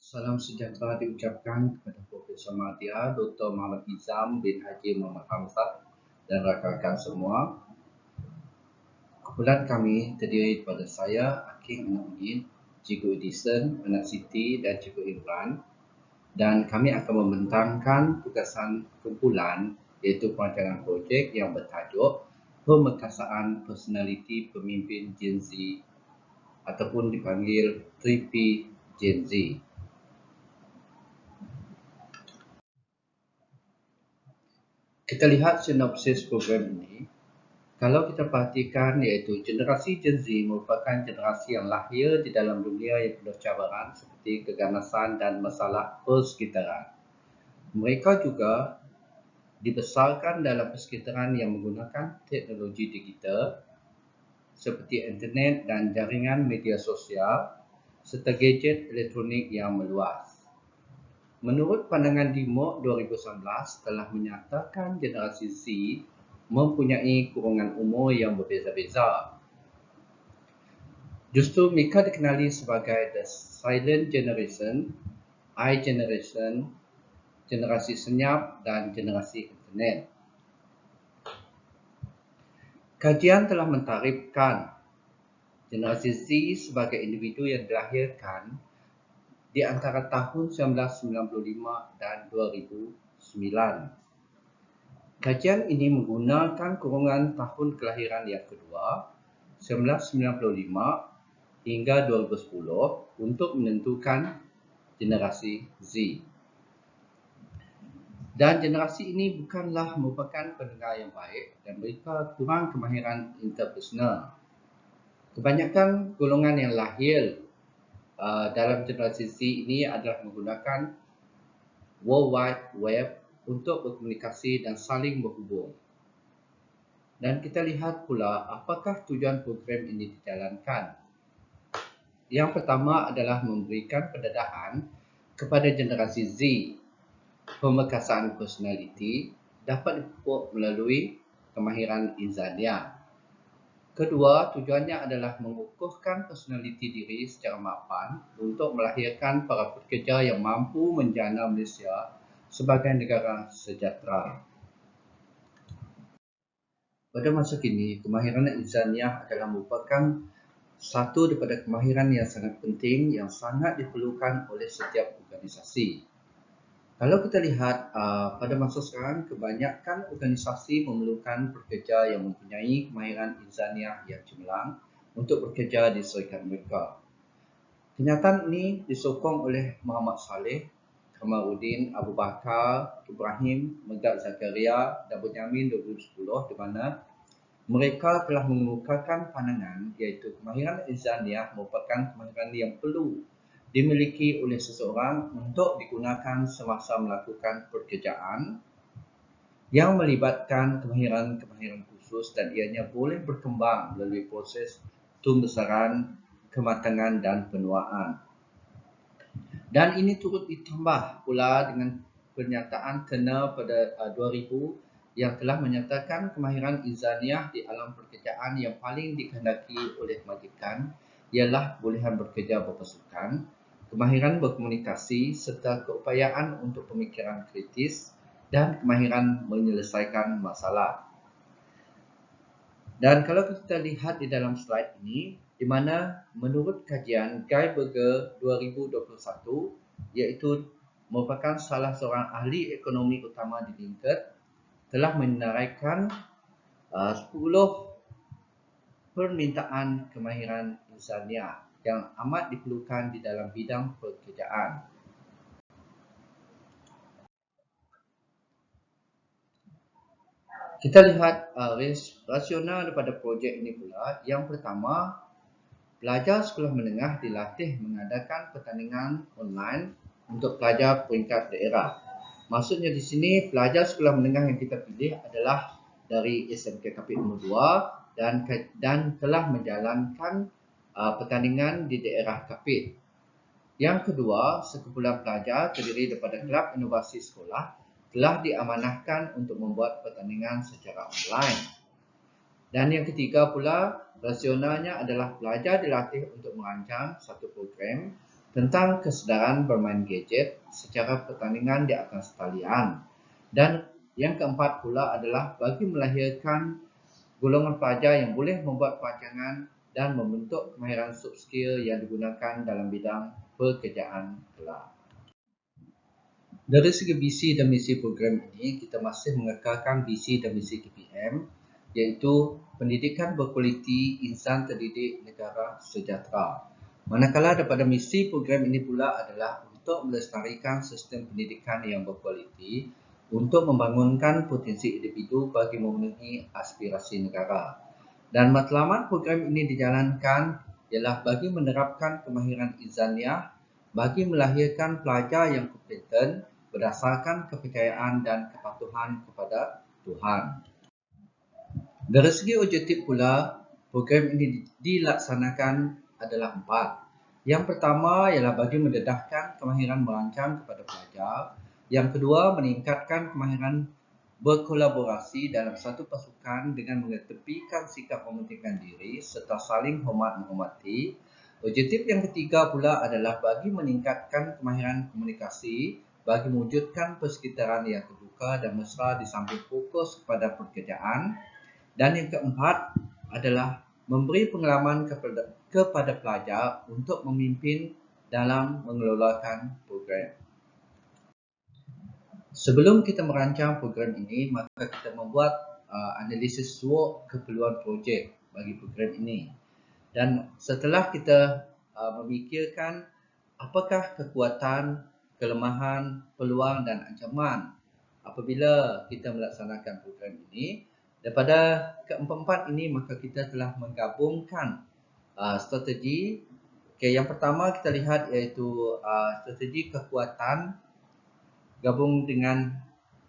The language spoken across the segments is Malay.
Salam sejahtera diucapkan kepada Profesor Madya, Dr. Muhammad Izam bin Haji Muhammad Hamzah dan rakan-rakan semua. Kumpulan kami terdiri daripada saya, Hakim Muhyiddin, Cikgu Edison, Anak Siti dan Cikgu Imran. Dan kami akan membentangkan tugasan kumpulan iaitu perancangan projek yang bertajuk Pemekasaan Personaliti Pemimpin Gen Z ataupun dipanggil 3P Gen Z. Kita lihat sinopsis program ini. Kalau kita perhatikan, iaitu generasi Gen Z merupakan generasi yang lahir di dalam dunia yang penuh cabaran seperti keganasan dan masalah persekitaran. Mereka juga dibesarkan dalam persekitaran yang menggunakan teknologi digital seperti internet dan jaringan media sosial serta gadget elektronik yang meluas. Menurut pandangan DIMOK 2019 telah menyatakan generasi Z mempunyai kurungan umur yang berbeza-beza. Justru mereka dikenali sebagai The Silent Generation, I Generation, generasi senyap dan generasi internet. Kajian telah mentarifkan generasi Z sebagai individu yang dilahirkan di antara tahun 1995 dan 2009. Kajian ini menggunakan kurungan tahun kelahiran yang kedua, 1995 hingga 2010 untuk menentukan generasi Z. Dan generasi ini bukanlah merupakan pendengar yang baik dan mereka kurang kemahiran interpersonal. Kebanyakan golongan yang lahir dalam generasi Z ini adalah menggunakan World Wide Web untuk berkomunikasi dan saling berhubung. Dan kita lihat pula apakah tujuan program ini dijalankan. Yang pertama adalah memberikan pendedaan kepada generasi Z. Pemekasaan personaliti dapat dipupuk melalui kemahiran insaniah. Kedua, tujuannya adalah mengukuhkan personaliti diri secara mapan untuk melahirkan para pekerja yang mampu menjana Malaysia sebagai negara sejahtera. Pada masa kini, kemahiran insaniah adalah merupakan satu daripada kemahiran yang sangat penting yang sangat diperlukan oleh setiap organisasi. Kalau kita lihat pada masa sekarang, kebanyakan organisasi memerlukan pekerja yang mempunyai kemahiran insaniah yang cemerlang untuk bekerja di syarikat mereka. Kenyataan ini disokong oleh Muhammad Saleh, Kamaruddin, Abu Bakar, Ibrahim, Megat Zakaria dan Benyamin 2010 di mana mereka telah mengemukakan pandangan iaitu kemahiran insaniah merupakan kemahiran yang perlu dimiliki oleh seseorang untuk digunakan semasa melakukan pekerjaan yang melibatkan kemahiran-kemahiran khusus dan ianya boleh berkembang melalui proses pembesaran, kematangan dan penuaan. Dan ini turut ditambah pula dengan pernyataan Turner pada 2000 yang telah menyatakan kemahiran insaniah di alam pekerjaan yang paling dikehendaki oleh majikan ialah kebolehan bekerja berpasukan, kemahiran berkomunikasi serta keupayaan untuk pemikiran kritis dan kemahiran menyelesaikan masalah. Dan kalau kita lihat di dalam slide ini, di mana menurut kajian Guy Berger 2021, iaitu merupakan salah seorang ahli ekonomi utama di Lincoln, telah menaraikan 10 permintaan kemahiran insaniah yang amat diperlukan di dalam bidang pekerjaan. Kita lihat rasional daripada projek ini pula. Yang pertama, pelajar sekolah menengah dilatih mengadakan pertandingan online untuk pelajar peringkat daerah. Maksudnya di sini pelajar sekolah menengah yang kita pilih adalah dari SMK Kapit nombor 2 dan telah menjalankan pertandingan di daerah Kapit. Yang kedua, sekumpulan pelajar terdiri daripada kelab inovasi sekolah telah diamanahkan untuk membuat pertandingan secara online. Dan yang ketiga pula, rasionalnya adalah pelajar dilatih untuk merancang satu program tentang kesedaran bermain gadget secara pertandingan di atas talian. Dan yang keempat pula adalah bagi melahirkan golongan pelajar yang boleh membuat perancangan dan membentuk kemahiran soft skill yang digunakan dalam bidang pekerjaan kelak. Dari segi visi dan misi program ini, kita masih mengekalkan visi dan misi KPM, iaitu pendidikan berkualiti, insan terdidik, negara sejahtera. Manakala daripada misi program ini pula adalah untuk melestarikan sistem pendidikan yang berkualiti untuk membangunkan potensi individu bagi memenuhi aspirasi negara. Dan matlamat program ini dijalankan ialah bagi menerapkan kemahiran insaniah bagi melahirkan pelajar yang kompeten berdasarkan kepercayaan dan kepatuhan kepada Tuhan. Dari segi objektif pula, program ini dilaksanakan adalah 4. Yang pertama ialah bagi mendedahkan kemahiran merancang kepada pelajar. Yang kedua, meningkatkan kemahiran berkolaborasi dalam satu pasukan dengan mengetepikan sikap mementingkan diri serta saling hormat menghormati. Objektif yang ketiga pula adalah bagi meningkatkan kemahiran komunikasi bagi mewujudkan persekitaran yang terbuka dan mesra di samping fokus kepada pekerjaan. Dan yang keempat adalah memberi pengalaman kepada pelajar untuk memimpin dalam mengelolakan program. Sebelum kita merancang program ini, maka kita membuat analisis SWOT keperluan projek bagi program ini. Dan setelah kita memikirkan apakah kekuatan, kelemahan, peluang dan ancaman apabila kita melaksanakan program ini, daripada keempat-empat ini maka kita telah menggabungkan strategi. Okay, yang pertama kita lihat iaitu strategi kekuatan gabung dengan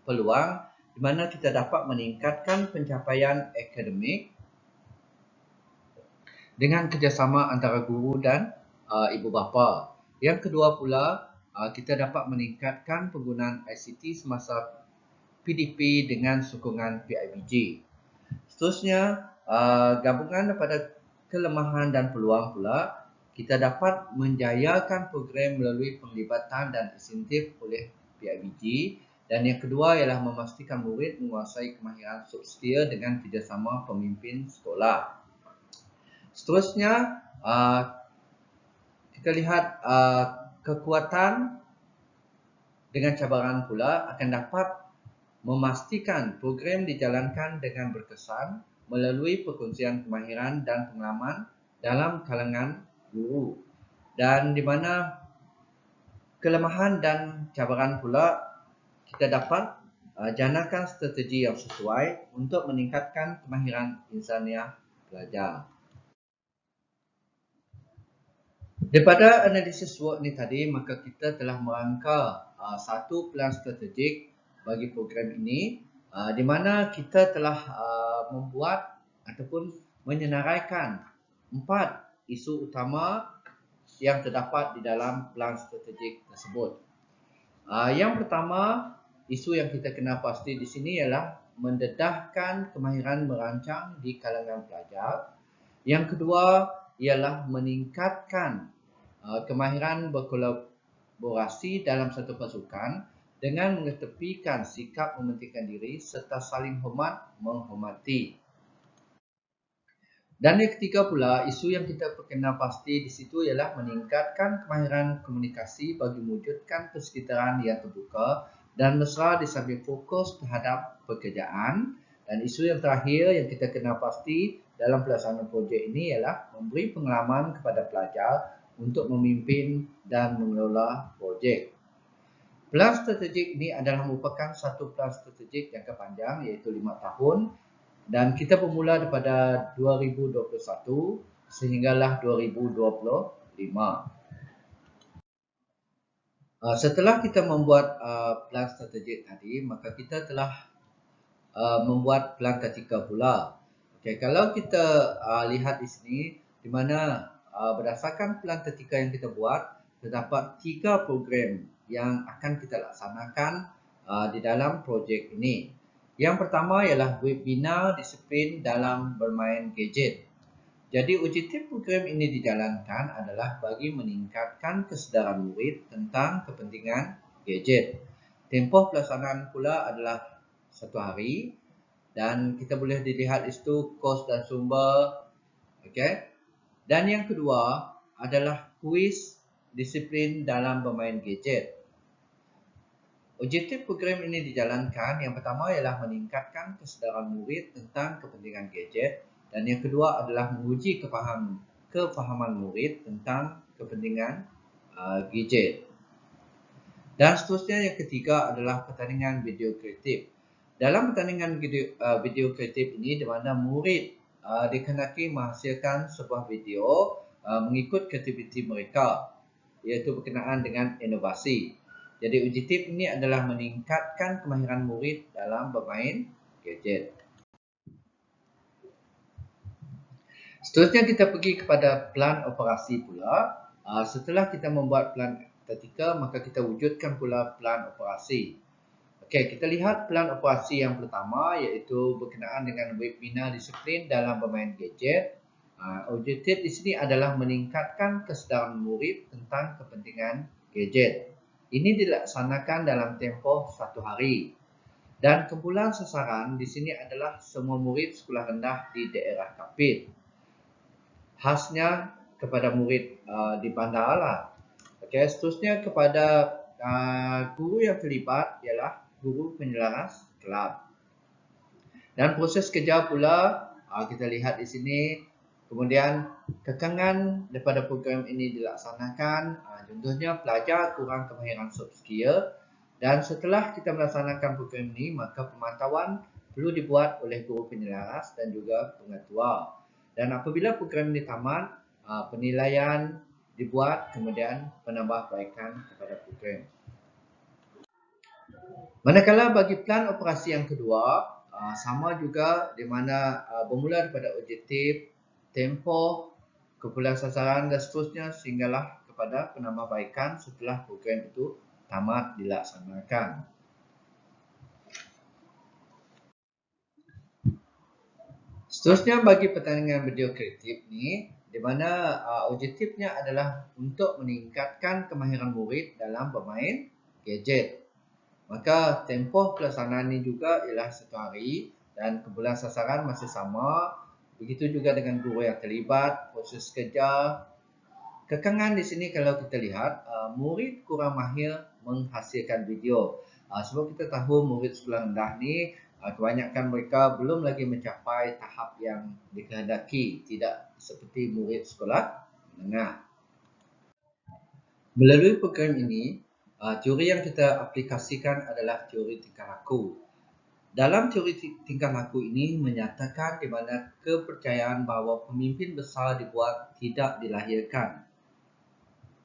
peluang di mana kita dapat meningkatkan pencapaian akademik dengan kerjasama antara guru dan ibu bapa. Yang kedua pula, kita dapat meningkatkan penggunaan ICT semasa PDP dengan sokongan PIBG. Seterusnya, gabungan daripada kelemahan dan peluang pula, kita dapat menjayakan program melalui penglibatan dan insentif oleh PIBG. Dan yang kedua ialah memastikan murid menguasai kemahiran soft skill dengan kerjasama pemimpin sekolah. Seterusnya, kita lihat kekuatan dengan cabaran pula akan dapat memastikan program dijalankan dengan berkesan melalui perkongsian kemahiran dan pengalaman dalam kalangan guru. Dan di mana kelemahan dan cabaran pula kita dapat janakan strategi yang sesuai untuk meningkatkan kemahiran insaniah pelajar. Daripada analisis SWOT ni tadi, maka kita telah merangka satu plan strategik bagi program ini di mana kita telah membuat ataupun menyenaraikan 4 isu utama yang terdapat di dalam plan strategik tersebut. Yang pertama, isu yang kita kena pasti di sini ialah mendedahkan kemahiran merancang di kalangan pelajar. Yang kedua ialah meningkatkan kemahiran berkolaborasi dalam satu pasukan dengan mengetepikan sikap mementingkan diri serta saling hormat menghormati. Dan yang ketiga pula, isu yang kita perkena pasti di situ ialah meningkatkan kemahiran komunikasi bagi mewujudkan persekitaran yang terbuka dan mesra di samping fokus terhadap pekerjaan. Dan isu yang terakhir yang kita kena pasti dalam pelaksanaan projek ini ialah memberi pengalaman kepada pelajar untuk memimpin dan mengelola projek. Plan strategik ini adalah merupakan satu plan strategik jangka panjang iaitu 5 tahun dan kita bermula daripada 2021 sehinggalah 2025. Setelah kita membuat plan strategik tadi, maka kita telah membuat plan taktikal pula. Okay, kalau kita lihat di sini, di mana berdasarkan plan taktikal yang kita buat, terdapat 3 program yang akan kita laksanakan di dalam projek ini. Yang pertama ialah webinar disiplin dalam bermain gadget. Jadi objektif program ini dijalankan adalah bagi meningkatkan kesedaran murid tentang kepentingan gadget. Tempoh pelaksanaan pula adalah 1 hari dan kita boleh dilihat di situ kos dan sumber. Okey. Dan yang kedua adalah kuis disiplin dalam bermain gadget. Objektif program ini dijalankan yang pertama ialah meningkatkan kesedaran murid tentang kepentingan gadget dan yang kedua adalah menguji kefahaman murid tentang kepentingan gadget. Dan seterusnya yang ketiga adalah pertandingan video kreatif. Dalam pertandingan video kreatif ini di mana murid dikehendaki menghasilkan sebuah video mengikut kreativiti mereka, iaitu berkenaan dengan inovasi. Jadi objektif ini adalah meningkatkan kemahiran murid dalam bermain gadget. Seterusnya kita pergi kepada plan operasi pula. Setelah kita membuat plan taktikal, maka kita wujudkan pula plan operasi. Okey, kita lihat plan operasi yang pertama iaitu berkenaan dengan webinar disiplin dalam bermain gadget. Objektif di sini adalah meningkatkan kesedaran murid tentang kepentingan gadget. Ini dilaksanakan dalam tempoh 1 hari. Dan kumpulan sasaran di sini adalah semua murid sekolah rendah di daerah Kapit. Khasnya kepada murid di bandar lah. Okey, seterusnya kepada guru yang terlibat ialah guru penyelaras kelab. Dan proses kerja pula kita lihat di sini. Kemudian kekangan daripada program ini dilaksanakan. Contohnya pelajar kurang kemahiran soft skill. Dan setelah kita melaksanakan program ini, maka pemantauan perlu dibuat oleh guru penyelaras dan juga pengetua. Dan apabila program ini tamat, penilaian dibuat kemudian penambahbaikan kepada program. Manakala bagi plan operasi yang kedua, sama juga di mana bermula daripada objektif, tempoh, kumpulan sasaran dan seterusnya sehinggalah kepada penambahbaikan setelah program itu tamat dilaksanakan. Seterusnya bagi pertandingan video kreatif ni, di mana objektifnya adalah untuk meningkatkan kemahiran murid dalam bermain gadget. Maka tempoh pelaksanaan ini juga ialah 1 hari dan kumpulan sasaran masih sama. Begitu juga dengan guru yang terlibat, proses kerja. Kekangan di sini kalau kita lihat, murid kurang mahir menghasilkan video. Sebab kita tahu murid sekolah rendah ni, kebanyakan mereka belum lagi mencapai tahap yang dikehendaki. Tidak seperti murid sekolah menengah. Melalui program ini, teori yang kita aplikasikan adalah teori tingkah laku. Dalam teori tingkah laku ini menyatakan di mana kepercayaan bahawa pemimpin besar dibuat tidak dilahirkan.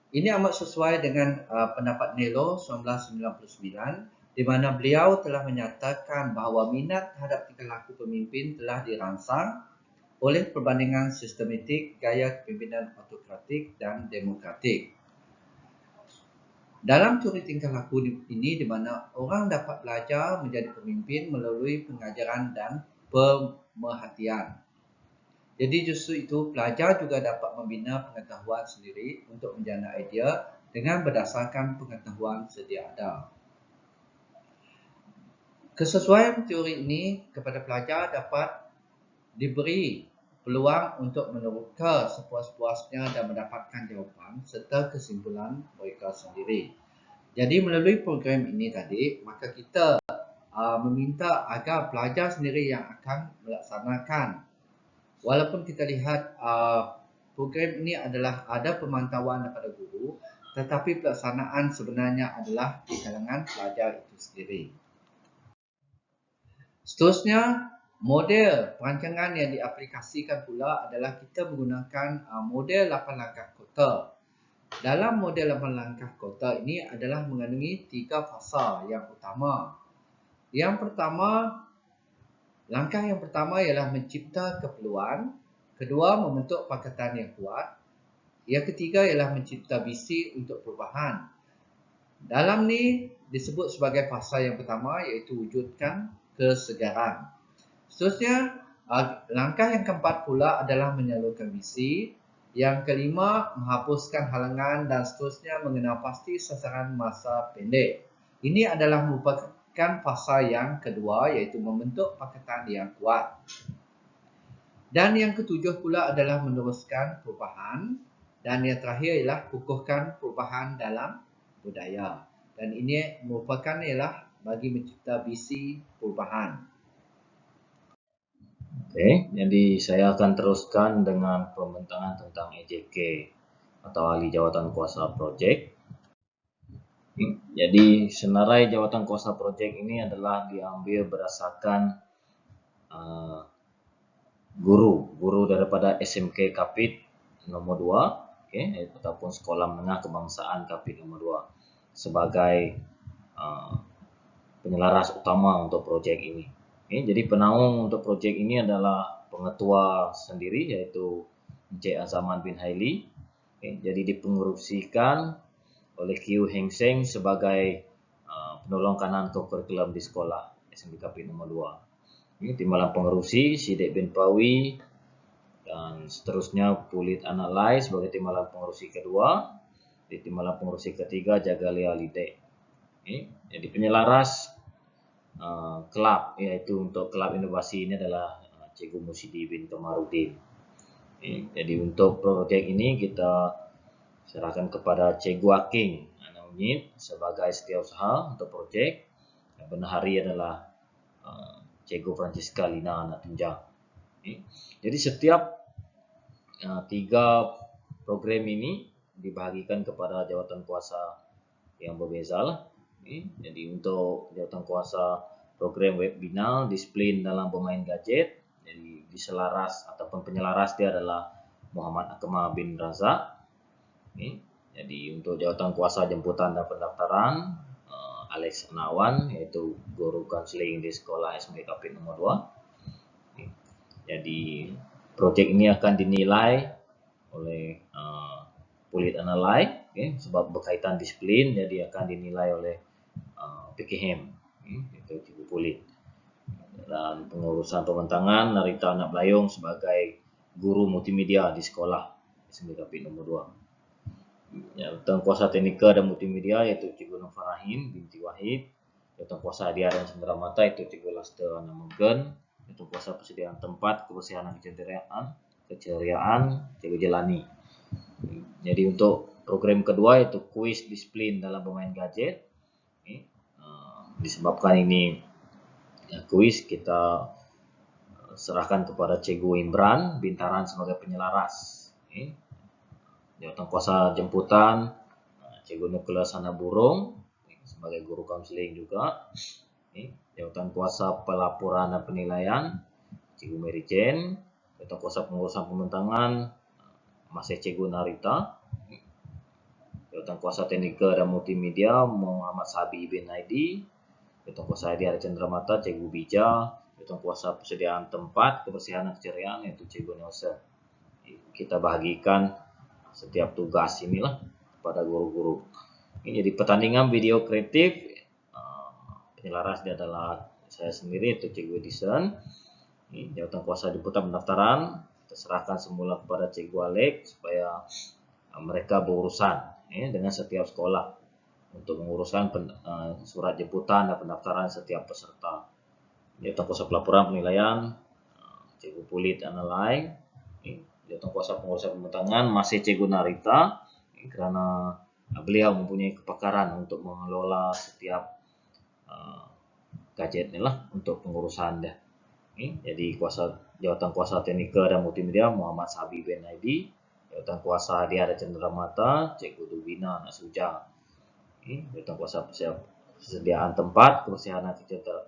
Ini amat sesuai dengan pendapat Nelo 1999 di mana beliau telah menyatakan bahawa minat terhadap tingkah laku pemimpin telah dirangsang oleh perbandingan sistematik gaya kepimpinan autokratik dan demokratik. Dalam teori tingkah laku ini di mana orang dapat belajar menjadi pemimpin melalui pengajaran dan pemerhatian. Jadi justru itu pelajar juga dapat membina pengetahuan sendiri untuk menjana idea dengan berdasarkan pengetahuan sedia ada. Kesesuaian teori ini kepada pelajar dapat diberi peluang untuk meneroka sepuas-puasnya dan mendapatkan jawapan serta kesimpulan mereka sendiri. Jadi melalui program ini tadi, maka kita meminta agar pelajar sendiri yang akan melaksanakan. Walaupun kita lihat program ini adalah ada pemantauan daripada guru, tetapi pelaksanaan sebenarnya adalah di kalangan pelajar itu sendiri. Seterusnya, model perancangan yang diaplikasikan pula adalah kita menggunakan model 8 langkah kota. Dalam model 8 langkah kota ini adalah mengandungi 3 fasa yang utama. Langkah yang pertama ialah mencipta keperluan. Kedua, membentuk pakatan yang kuat. Yang ketiga ialah mencipta visi untuk perubahan. Dalam ni disebut sebagai fasa yang pertama iaitu wujudkan kesegaran. Seterusnya, Langkah yang keempat pula adalah menyalurkan visi. Yang kelima, menghapuskan halangan dan seterusnya mengenal pasti sasaran masa pendek. Ini adalah merupakan fasa yang kedua, iaitu membentuk pakatan yang kuat. Dan yang ketujuh pula adalah meneruskan perubahan. Dan yang terakhir ialah kukuhkan perubahan dalam budaya. Dan ini merupakan ialah bagi mencipta visi perubahan. Oke, jadi saya akan teruskan dengan pembentangan tentang EJK atau ahli jawatan kuasa projek. Jadi senarai jawatan kuasa projek ini adalah diambil berdasarkan guru daripada SMK Kapit nomor 2, ataupun Sekolah Menengah Kebangsaan Kapit nomor 2 sebagai penyelaras utama untuk projek ini. Jadi penaung untuk projek ini adalah pengetua sendiri, yaitu Encik Azaman bin Haili. Jadi dipengerusikan oleh Kiu Heng Seng sebagai penolong kanan kurikulum di sekolah SMK Kapit nomor 2. Timbalan pengerusi Sidik bin Pawi dan seterusnya Pulit Anak Lai sebagai timbalan pengerusi kedua. Di timbalan pengerusi ketiga Jagalia Lidek. Jadi penyelaras kelab, yaitu untuk kelab inovasi ini adalah Cikgu Musidi bin Kamarudin. Jadi untuk projek ini kita serahkan kepada Cikgu Aking Unit sebagai setiausaha untuk projek. Bendahari adalah Cikgu Francisca Lina Natunjang. Jadi setiap 3 program ini dibahagikan kepada jawatan kuasa yang berbeza lah. Jadi untuk jawatan kuasa program webinar disiplin dalam bermain gadget, jadi diselaras ataupun penyelaras dia adalah Muhammad Akmal bin Razak. Jadi untuk jawatan kuasa jemputan dan pendaftaran Alex Anawan, yaitu guru konseling di sekolah SMK Kapit nomor 2. Jadi projek ini akan dinilai oleh Pulit Analai, sebab berkaitan disiplin, jadi akan dinilai oleh PKM, itu Cikgu Pulit. Dan pengurusan pembentangan Narita Anak Belayung sebagai guru multimedia di sekolah SMK Kapit nomor 2. Jawatan kuasa teknika dan multimedia iaitu Cikgu Nur Farahim binti Wahid. Jawatan kuasa hadiah dan cenderamata itu Cikgu Lester Namogen. Jawatan kuasa persediaan tempat, kebersihan dan keceriaan Cikgu Jelani. Jadi untuk program kedua yaitu kuis disiplin dalam bermain gadget. Disebabkan ini kuis, kita serahkan kepada Cikgu Imran Bintaran sebagai penyelaras. Jawatan kuasa jemputan Cikgu Nukleus Sana Burung sebagai guru konseling juga. Jawatan kuasa pelaporan dan penilaian Cikgu Mary Jane. Jawatan kuasa pengurusan pembentangan masih Cikgu Narita. Jawatan kuasa teknika dan multimedia Muhammad Sabi bin Aidi. Jawatan kuasa hadiah dan cenderamata Cikgu Bija. Jawatan kuasa persediaan tempat, kebersihan dan keceriaan yaitu Cikgu Nelson. Kita bahagikan setiap tugas inilah kepada guru-guru. Jadi pertandingan video kreatif, penyelaras dia adalah saya sendiri, itu Cikgu Edison. Jawatan kuasa jemputan pendaftaran kita serahkan semula kepada Cikgu Alex supaya mereka berurusan dengan setiap sekolah untuk menguruskan surat jemputan dan pendaftaran setiap peserta. Jawatan kuasa pelaporan penilaian Cikgu Pulit Analai. Jawatan kuasa pengurusan pembentangan masih Cikgu Narita, kerana beliau mempunyai kepakaran untuk mengelola setiap gadget ni lah untuk pengurusan dia. Jadi jawatan kuasa teknika dan multimedia Muhammad Sabi bin Aidi. Jawatan kuasa hadiah dan cenderamata Cikgu Dubina Nasuja. Jawatan kuasa persediaan tempat, kebersihan dan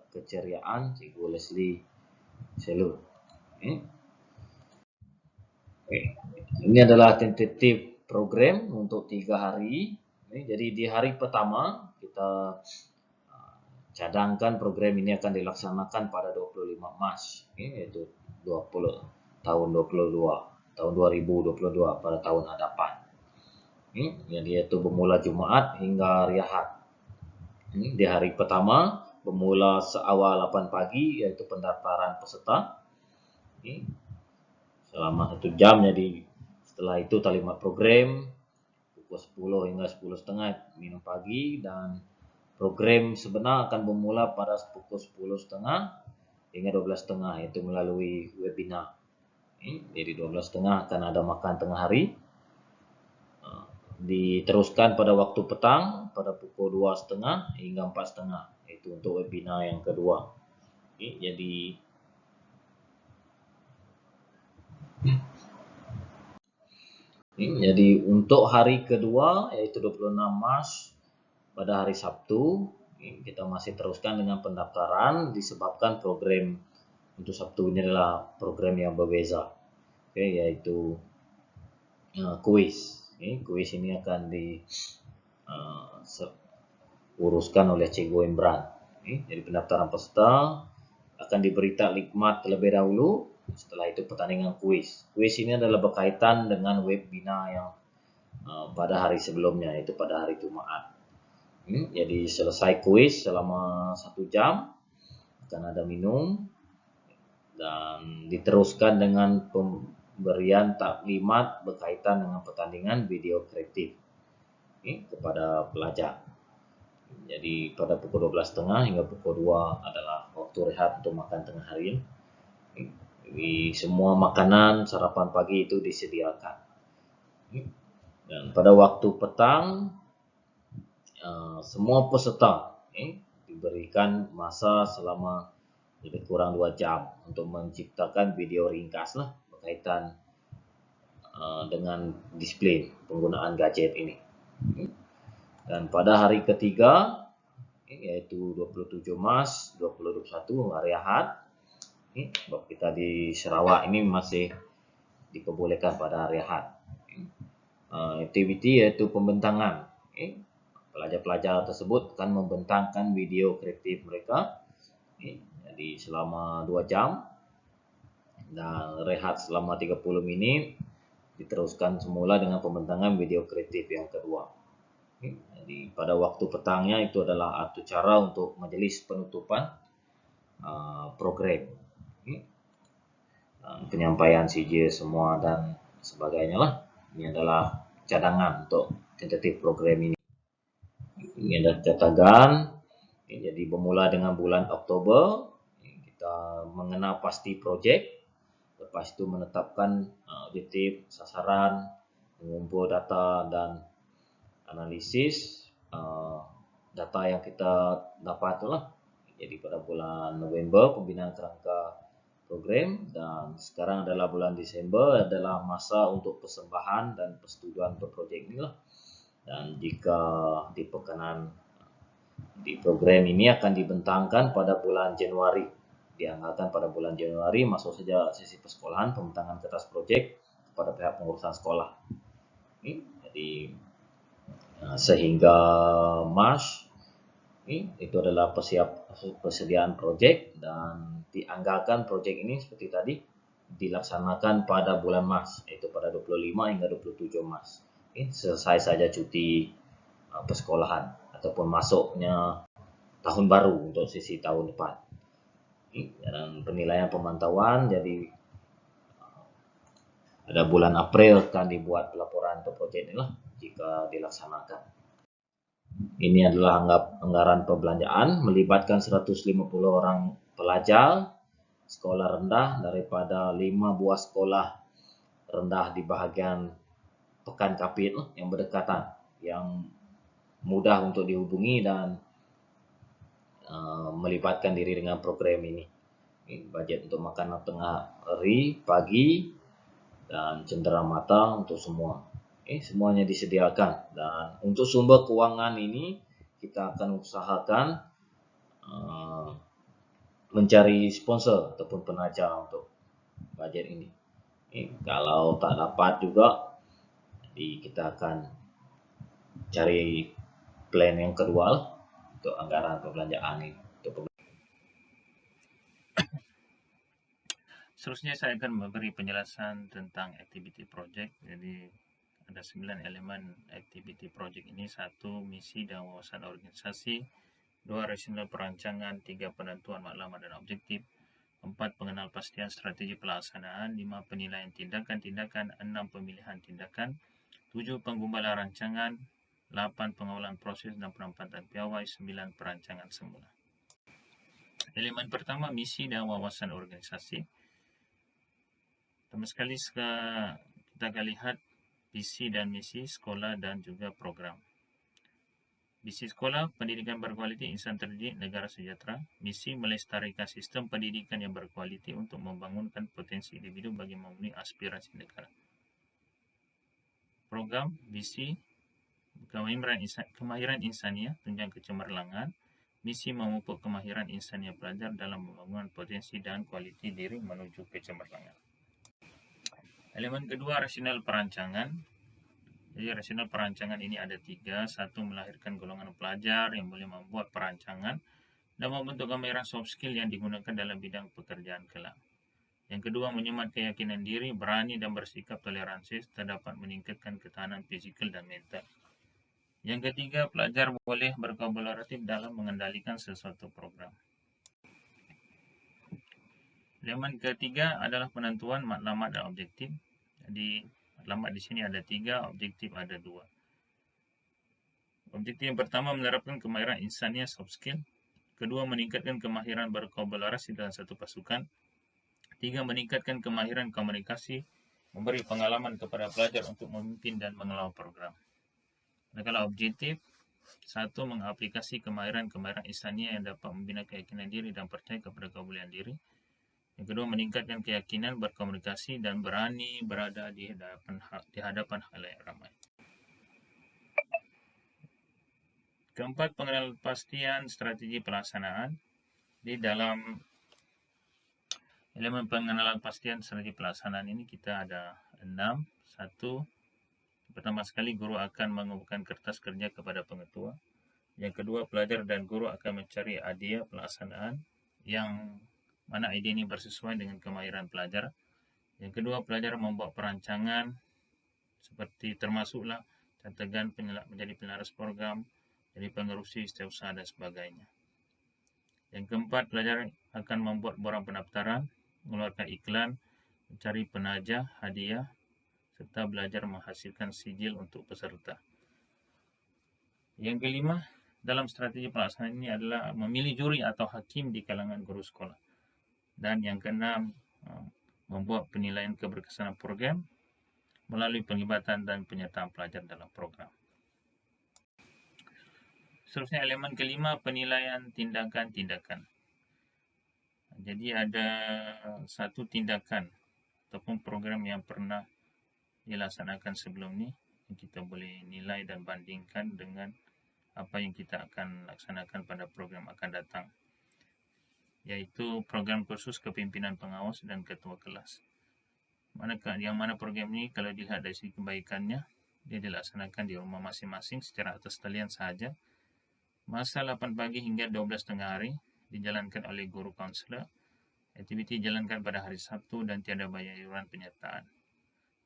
keceriaan Cikgu Leslie Selu. Ini adalah tentatif program untuk 3 hari. Jadi di hari pertama kita cadangkan program ini akan dilaksanakan pada 25 Mac, yaitu 2022 pada tahun hadapan. Jadi yaitu bermula Jumaat hingga hari Ahad. Di hari pertama bermula seawal 8 pagi yaitu pendaftaran peserta. selama 1 jam. Jadi setelah itu talimat program pukul 10 hingga 10.30 minum pagi, dan program sebenar akan bermula pada pukul 10.30 hingga 12.30, yaitu melalui webinar. Jadi 12.30 akan ada makan tengah hari. Diteruskan pada waktu petang pada pukul 2.30 hingga 4.30, yaitu untuk webinar yang kedua. Jadi untuk hari kedua, yaitu 26 Mac pada hari Sabtu, kita masih teruskan dengan pendaftaran disebabkan program untuk Sabtu ini adalah program yang berbeza, yaitu kuis. Kuis ini akan diuruskan oleh Cikgu Imran. Jadi pendaftaran peserta akan diberi taklimat terlebih dahulu. Setelah itu pertandingan kuis. Kuis ini adalah berkaitan dengan webinar yang pada hari sebelumnya, yaitu pada hari Jumaat. Jadi selesai kuis selama 1 jam akan ada minum, dan diteruskan dengan pemberian taklimat berkaitan dengan pertandingan video kreatif kepada pelajar. Jadi pada pukul 12.30 hingga pukul 2 adalah waktu rehat untuk makan tengah hari. Jadi semua makanan sarapan pagi itu disediakan. Dan pada waktu petang, semua peserta diberikan masa selama lebih kurang 2 jam untuk menciptakan video ringkas berkaitan dengan display penggunaan gadget ini. Dan pada hari ketiga, yaitu 27 Mac 2021 hari Ahad, sebab kita di Sarawak ini masih diperbolehkan pada hari Ahad. Aktiviti yaitu pembentangan. Pelajar-pelajar tersebut akan membentangkan video kreatif mereka. Jadi selama 2 jam dan rehat selama 30 menit. Diteruskan semula dengan pembentangan video kreatif yang kedua. Jadi pada waktu petangnya itu adalah atur cara untuk majelis penutupan program, penyampaian CJ semua dan sebagainya . Ini adalah cadangan untuk tentatif program ini. Ini ada catatan. Jadi bermula dengan bulan Oktober, kita mengenal pasti projek. Lepas itu menetapkan objektif, sasaran, mengumpul data dan analisis data yang kita dapat Jadi pada bulan November pembinaan kerangka program, dan sekarang adalah bulan Desember adalah masa untuk persembahan dan persetujuan untuk projek ini . Dan jika diperkenan di program ini akan dibentangkan pada bulan Januari. Dianggarkan pada bulan Januari masuk saja sesi persekolahan pembentangan kertas projek kepada pihak pengurusan sekolah. Jadi sehingga Mac itu adalah persediaan projek, dan dianggarkan projek ini seperti tadi dilaksanakan pada bulan Mac, yaitu pada 25 hingga 27 Mac. Selesai saja cuti persekolahan ataupun masuknya tahun baru untuk sesi tahun depan. Dan penilaian pemantauan, jadi ada bulan April akan dibuat pelaporan untuk projek ini jika dilaksanakan. Ini adalah anggaran perbelanjaan melibatkan 150 orang pelajar sekolah rendah daripada 5 buah sekolah rendah di bahagian Pekan Kapit yang berdekatan, yang mudah untuk dihubungi dan melibatkan diri dengan program ini. Bajet untuk makanan tengah hari, pagi, dan cenderamata untuk semua. Semuanya disediakan. Dan untuk sumber kewangan ini kita akan usahakan mencari sponsor ataupun penaja untuk bajet ini. Kalau tak dapat juga, jadi kita akan cari plan yang kedua untuk anggaran perbelanjaan ini. Seterusnya saya akan memberi penjelasan tentang aktiviti projek. Jadi ada 9 elemen aktiviti projek ini. 1. Misi dan wawasan organisasi. 2. Rasional perancangan. 3. Penentuan maklumat dan objektif. 4. Pengenalpastian strategi pelaksanaan. 5. Penilaian tindakan-tindakan. 6. Pemilihan tindakan. 7. Penggumpalan rancangan. 8. Pengawalan proses dan penempatan piawai. 9. Perancangan semula. Elemen pertama, misi dan wawasan organisasi. Pertama sekali kita akan lihat visi dan misi sekolah dan juga program. Visi sekolah, pendidikan berkualiti, insan terdidik, negara sejahtera. Misi, melestarikan sistem pendidikan yang berkualiti untuk membangunkan potensi individu bagi memenuhi aspirasi negara. Program, visi, kemahiran insaniah, tunjang kecemerlangan. Misi, memupuk kemahiran insaniah pelajar dalam membangun potensi dan kualiti diri menuju kecemerlangan. Elemen kedua, rasional perancangan. Jadi rasional perancangan ini ada 3. 1. Melahirkan golongan pelajar yang boleh membuat perancangan dan membentuk kemahiran soft skill yang digunakan dalam bidang pekerjaan kelak. Yang kedua, menyemat keyakinan diri, berani dan bersikap toleransi serta dapat meningkatkan ketahanan fizikal dan mental. Yang ketiga, pelajar boleh berkolaboratif dalam mengendalikan sesuatu program. Elemen ketiga adalah penentuan matlamat dan objektif. Jadi matlamat di sini ada 3, objektif ada 2. Objektif yang pertama, menerapkan kemahiran insaniah soft skill. Kedua, meningkatkan kemahiran berkolaborasi dalam satu pasukan. 3. Meningkatkan kemahiran komunikasi, memberi pengalaman kepada pelajar untuk memimpin dan mengelola program. Kalau objektif, 1. Mengaplikasi kemahiran insaniah yang dapat membina keyakinan diri dan percaya kepada kebolehan diri. Yang kedua, meningkatkan keyakinan berkomunikasi dan berani berada di hadapan khalayak ramai. Keempat, pengenalpastian strategi pelaksanaan. Di dalam elemen pengenalpastian strategi pelaksanaan ini kita ada 6. 1. Pertama sekali, guru akan mengumpulkan kertas kerja kepada pengetua. Yang kedua, pelajar dan guru akan mencari idea pelaksanaan yang mana ide ini bersesuaian dengan kemahiran pelajar. Yang kedua, pelajar membuat perancangan seperti termasuklah categan menjadi penyelaras program, jadi pengerusi setiausaha dan sebagainya. Yang keempat, pelajar akan membuat borang pendaftaran, mengeluarkan iklan, mencari penajah, hadiah, serta belajar menghasilkan sijil untuk peserta. Yang kelima, dalam strategi pelaksanaan ini adalah memilih juri atau hakim di kalangan guru sekolah. Dan yang keenam, membuat penilaian keberkesanan program melalui penglibatan dan penyertaan pelajar dalam program. Seterusnya, elemen kelima, penilaian tindakan-tindakan. Jadi ada satu tindakan ataupun program yang pernah dilaksanakan sebelum ini yang kita boleh nilai dan bandingkan dengan apa yang kita akan laksanakan pada program akan datang, yaitu program kursus kepimpinan pengawas dan ketua kelas. Yang mana program ini kalau dilihat dari segi kebaikannya, dia dilaksanakan di rumah masing-masing secara atas talian sahaja. Masa 8 pagi hingga 12 tengah hari, dijalankan oleh guru kaunselor. Aktiviti dijalankan pada hari Sabtu dan tiada bayar iuran penyertaan.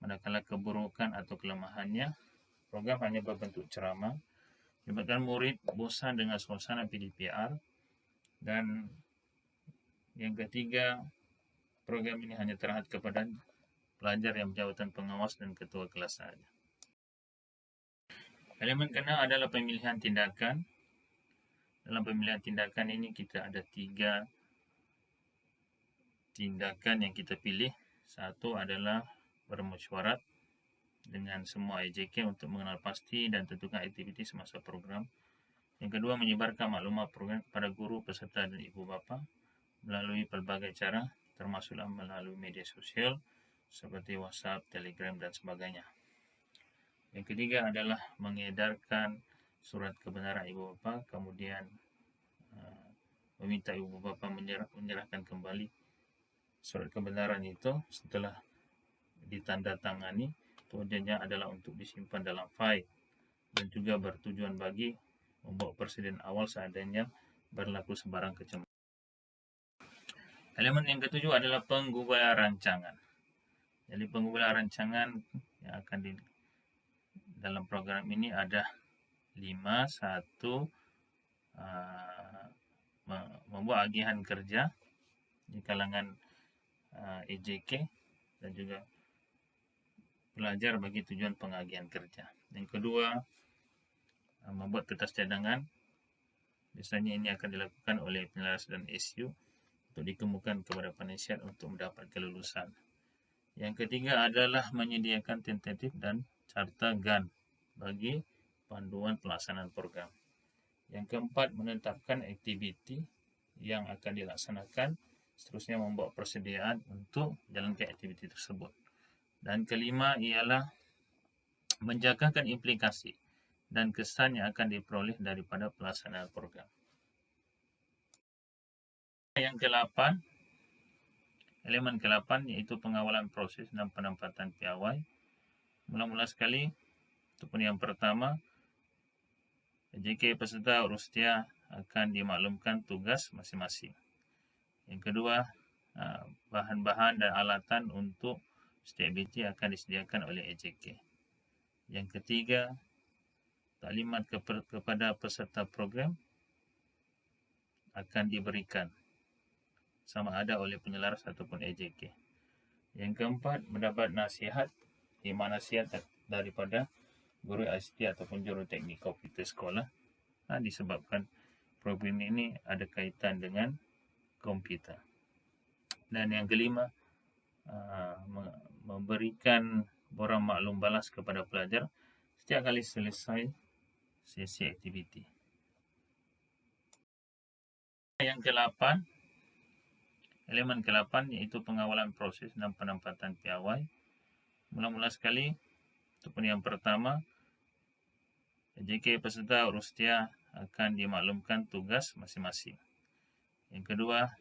Manakala keburukan atau kelemahannya, program hanya berbentuk ceramah, menyebabkan murid bosan dengan suasana PDPR. Dan yang ketiga, program ini hanya terhad kepada pelajar yang berjabatan pengawas dan ketua kelas sahaja. Elemen keenam adalah pemilihan tindakan. Dalam pemilihan tindakan ini kita ada 3 tindakan yang kita pilih. 1 adalah bermesyuarat dengan semua AJK untuk mengenal pasti dan tentukan aktiviti semasa program. Yang kedua, menyebarkan maklumat program kepada guru, peserta dan ibu bapa melalui pelbagai cara, termasuklah melalui media sosial seperti WhatsApp, Telegram dan sebagainya. Yang ketiga adalah mengedarkan surat kebenaran ibu bapa, kemudian meminta ibu bapa menyerahkan kembali surat kebenaran itu setelah ditandatangani. Tujuannya adalah untuk disimpan dalam file dan juga bertujuan bagi membuat persediaan awal seandainya berlaku sebarang kecemasan. Elemen yang ketujuh adalah penggubalan rancangan. Jadi penggubalan rancangan yang akan dalam program ini ada 5. 1. Membuat agihan kerja di kalangan EJK dan juga pelajar bagi tujuan pengagihan kerja. Yang kedua, membuat kertas cadangan. Biasanya ini akan dilakukan oleh penyelaras dan SU untuk dikemukakan kepada penasihat untuk mendapat kelulusan. Yang ketiga adalah menyediakan tentatif dan carta GAN bagi panduan pelaksanaan program. Yang keempat, menetapkan aktiviti yang akan dilaksanakan, seterusnya membuat persediaan untuk jalankan aktiviti tersebut. Dan kelima ialah menjagakan implikasi dan kesan yang akan diperoleh daripada pelaksanaan program. Yang ke-8, elemen ke-8 iaitu pengawalan proses dan penempatan piawai. Mula-mula sekali, ataupun yang pertama, EJK peserta Urustia akan dimaklumkan tugas masing-masing. Yang kedua, bahan-bahan dan alatan untuk setiap aktiviti akan disediakan oleh EJK. Yang ketiga, taklimat kepada peserta program akan diberikan sama ada oleh penyelaras ataupun EJK. Yang keempat, mendapat nasihat, nasihat daripada guru ICT ataupun juruteknik komputer sekolah disebabkan program ini ada kaitan dengan komputer. Dan yang kelima, memberikan borang maklum balas kepada pelajar setiap kali selesai sesi aktiviti. Yang ke-8, elemen ke-8 iaitu pengawalan proses dan penempatan piawai. Mula-mula sekali, ataupun yang pertama, EJK peserta Urustia akan dimaklumkan tugas masing-masing. Yang kedua,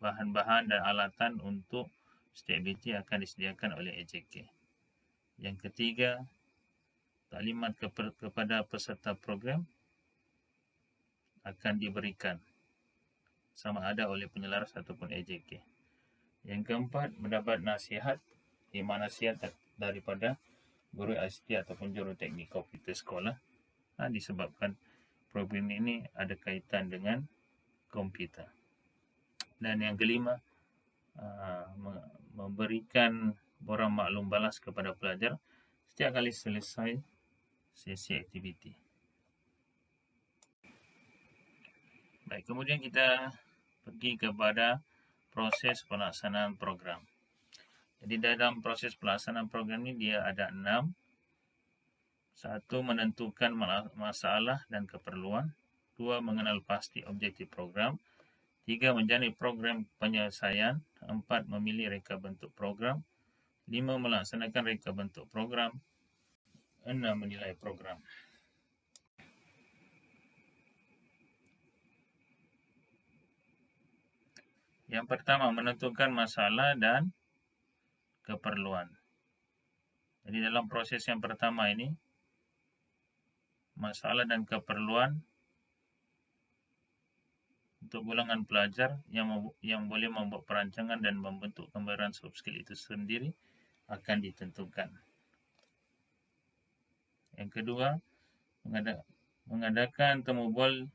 bahan-bahan dan alatan untuk setiap aktiviti akan disediakan oleh EJK. Yang ketiga, taklimat kepada peserta program akan diberikan sama ada oleh penyelaras ataupun EJK. Yang keempat, mendapat nasihat daripada guru ICT ataupun juruteknik komputer sekolah disebabkan program ini ada kaitan dengan komputer. Dan yang kelima, memberikan borang maklum balas kepada pelajar setiap kali selesai sesi aktiviti. Baik, kemudian kita pergi kepada proses pelaksanaan program. Jadi dalam proses pelaksanaan program ini dia ada 6. 1. Menentukan masalah dan keperluan. 2. Mengenal pasti objektif program. 3. Menjalani program penyelesaian. 4. Memilih reka bentuk program. 5. Melaksanakan reka bentuk program. 6. Menilai program. Yang pertama, menentukan masalah dan keperluan. Jadi dalam proses yang pertama ini, masalah dan keperluan untuk golongan pelajar yang boleh membuat perancangan dan membentuk gambaran soft skill itu sendiri akan ditentukan. Yang kedua, mengadakan temu bual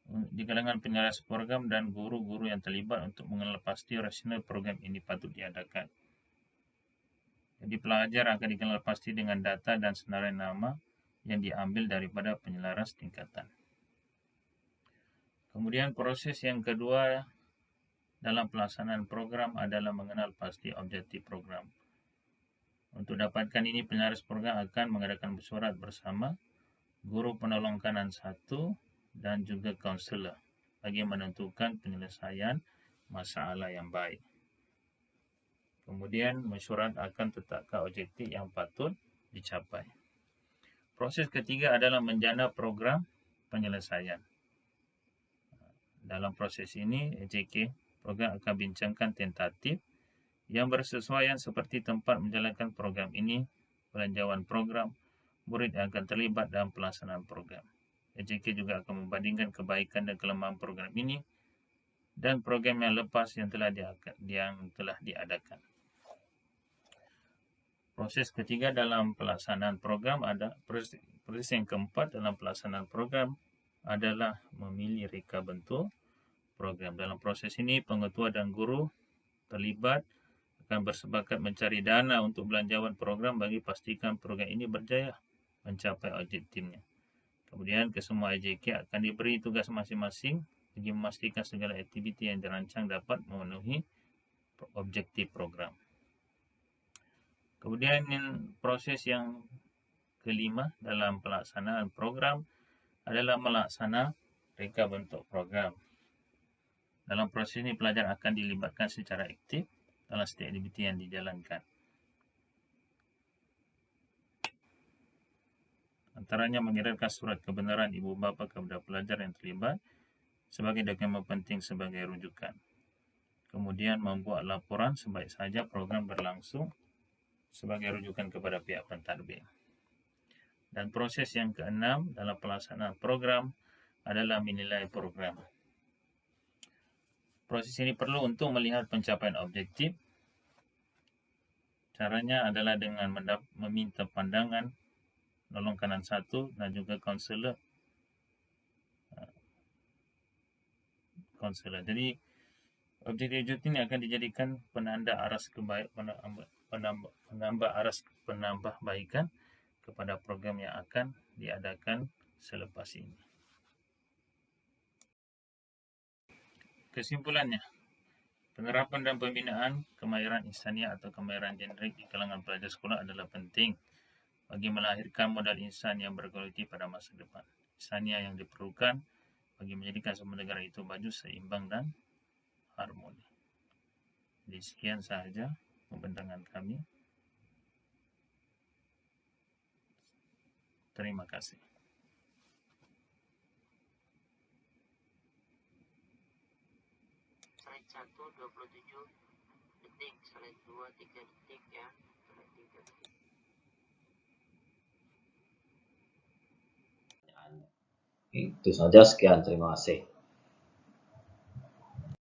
di kalangan penyelaras program dan guru-guru yang terlibat untuk mengenal pasti rasional program ini patut diadakan. Jadi pelajar akan dikenal pasti dengan data dan senarai nama yang diambil daripada penyelaras tingkatan. Kemudian proses yang kedua dalam pelaksanaan program adalah mengenal pasti objektif program. Untuk dapatkan ini, penyelaras program akan mengadakan bersurat bersama guru penolong kanan 1 dan juga kaunselor bagi menentukan penyelesaian masalah yang baik. Kemudian mesyuarat akan tetapkan objektif yang patut dicapai. Proses ketiga adalah menjana program penyelesaian. Dalam proses ini, EJK program akan bincangkan tentatif yang bersesuaian seperti tempat menjalankan program ini, peninjauan program, murid yang akan terlibat dalam pelaksanaan program. EJK juga akan membandingkan kebaikan dan kelemahan program ini dan program yang lepas yang telah diadakan. Proses ketiga dalam pelaksanaan program proses yang keempat dalam pelaksanaan program adalah memilih reka bentuk program. Dalam proses ini, pengetua dan guru terlibat akan bersepakat mencari dana untuk belanjawan program bagi pastikan program ini berjaya mencapai objektifnya. Kemudian kesemua AJK akan diberi tugas masing-masing bagi memastikan segala aktiviti yang dirancang dapat memenuhi objektif program. Kemudian proses yang kelima dalam pelaksanaan program adalah melaksana reka bentuk program. Dalam proses ini pelajar akan dilibatkan secara aktif dalam setiap aktiviti yang dijalankan. Antaranya mengirimkan surat kebenaran ibu bapa kepada pelajar yang terlibat sebagai dokumen penting sebagai rujukan. Kemudian membuat laporan sebaik saja program berlangsung sebagai rujukan kepada pihak pentadbir. Dan proses yang keenam dalam pelaksanaan program adalah menilai program. Proses ini perlu untuk melihat pencapaian objektif. Caranya adalah dengan meminta pandangan nolong kanan satu dan juga konselor. Jadi objektif ini akan dijadikan penanda aras penambahbaikan kepada program yang akan diadakan selepas ini. Kesimpulannya, penerapan dan pembinaan kemahiran insaniah atau kemahiran generik di kalangan pelajar sekolah adalah penting bagi melahirkan modal insan yang berkualiti pada masa depan. Insaniah yang diperlukan bagi menjadikan semua negara itu maju, seimbang dan harmoni. Jadi sekian sahaja pembentangan kami. Terima kasih. Slide 1, 27 detik. Slide 2, 3 detik ya. Slide 3 detik. Itu saja, sekian, terima kasih.